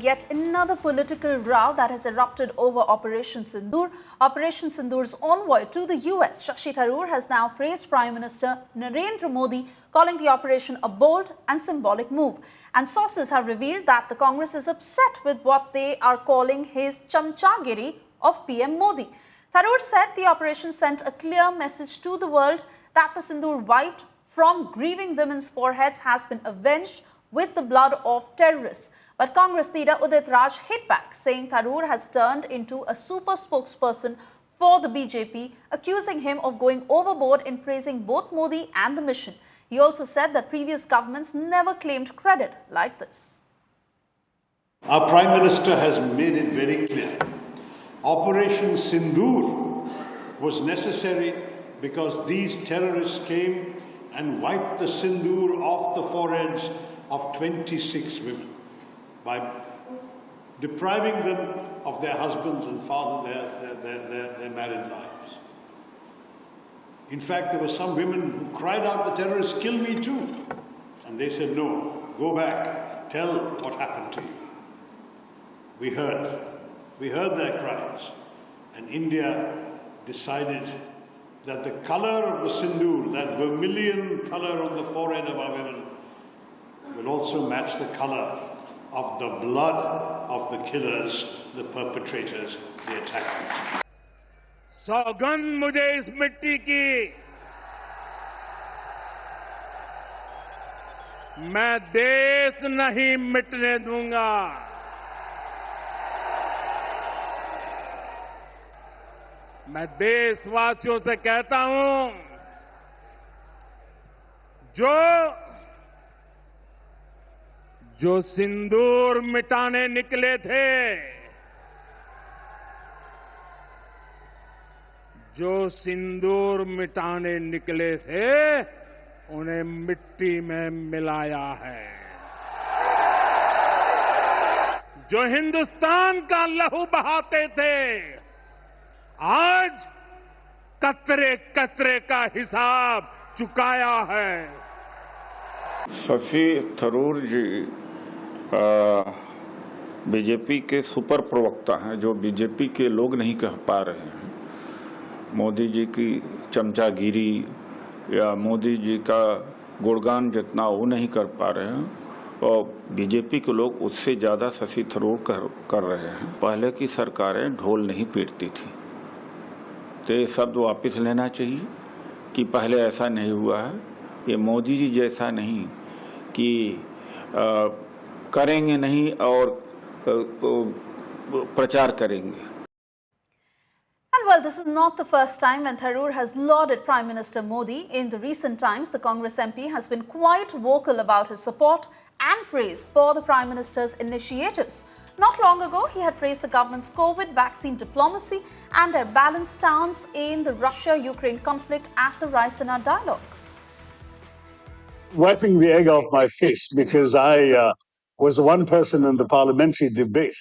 yet another political row that has erupted over Operation Sindoor. Operation Sindoor's envoy to the US, Shashi Tharoor, has now praised Prime Minister Narendra Modi, calling the operation a bold and symbolic move. And sources have revealed that the Congress is upset with what they are calling his chamchagiri of PM Modi. Tharoor said the operation sent a clear message to the world that the Sindoor wiped from grieving women's foreheads has been avenged with the blood of terrorists. But Congress leader Udit Raj hit back, saying Tharoor has turned into a super spokesperson for the BJP, accusing him of going overboard in praising both Modi and the mission. He also said that previous governments never claimed credit like this. Our Prime Minister has made it very clear. Operation Sindoor was necessary because these terrorists came and wiped the Sindoor off the foreheads of 26 women by depriving them of their husbands and their married lives. In fact, there were some women who cried out, "The terrorists, kill me too." And they said, "No, go back, tell what happened to you." We heard their cries, and India decided that the color of the Sindoor, that vermilion color on the forehead of our women, will also match the color of the blood of the killers, the perpetrators, the attackers. सौगंध मुझे इस मिट्टी की, मैं देश नहीं मिटने दूंगा। मैं देशवासियों से कहता हूं, जो सिंदूर मिटाने निकले थे, उन्हें मिट्टी में मिलाया है। जो हिंदुस्तान का लहू बहाते थे, आज कतरे कतरे का हिसाब चुकाया है। शशि थरूर जी बीजेपी के सुपर प्रवक्ता हैं, जो बीजेपी के लोग नहीं कह पा रहे हैं। मोदी जी की चमचागिरी या मोदी जी का गुणगान जितना वो नहीं कर पा रहे हैं, और बीजेपी के लोग उससे ज़्यादा शशि थरूर कर रहे हैं। पहले की सरकारें ढोल नहीं पीटती थी, तो ये शब्द वापस लेना चाहिए कि पहले ऐसा नहीं हुआ है। ये मोदी जी जैसा नहीं कि करेंगे नहीं और प्रचार करेंगे। And well, this is not the first time when Tharoor has lauded Prime Minister Modi. In the recent times, the Congress MP has been quite vocal about his support and praise for the Prime Minister's initiatives. Not long ago, he had praised the government's COVID vaccine diplomacy and their balanced stance in the Russia-Ukraine conflict at the Raisina dialogue. Wiping the egg off my face, because I was the one person in the parliamentary debate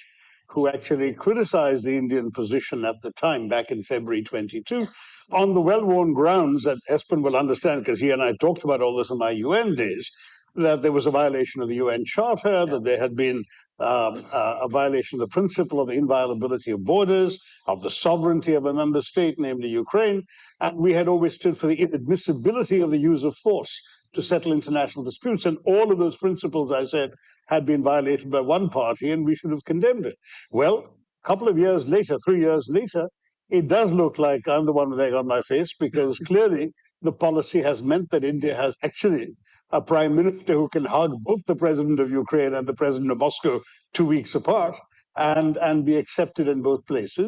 who actually criticized the Indian position at the time, back in February 22, on the well-worn grounds that Espen will understand, because he and I talked about all this in my UN days, that there was a violation of the UN Charter, that there had been a violation of the principle of the inviolability of borders, of the sovereignty of a member state, namely Ukraine, and we had always stood for the inadmissibility of the use of force to settle international disputes. And all of those principles, I said, had been violated by one party, and we should have condemned it. Well, a couple of years later, 3 years later, it does look like I'm the one with egg on my face, because clearly the policy has meant that India has actually a prime minister who can hug both the president of Ukraine and the president of Moscow 2 weeks apart and be accepted in both places.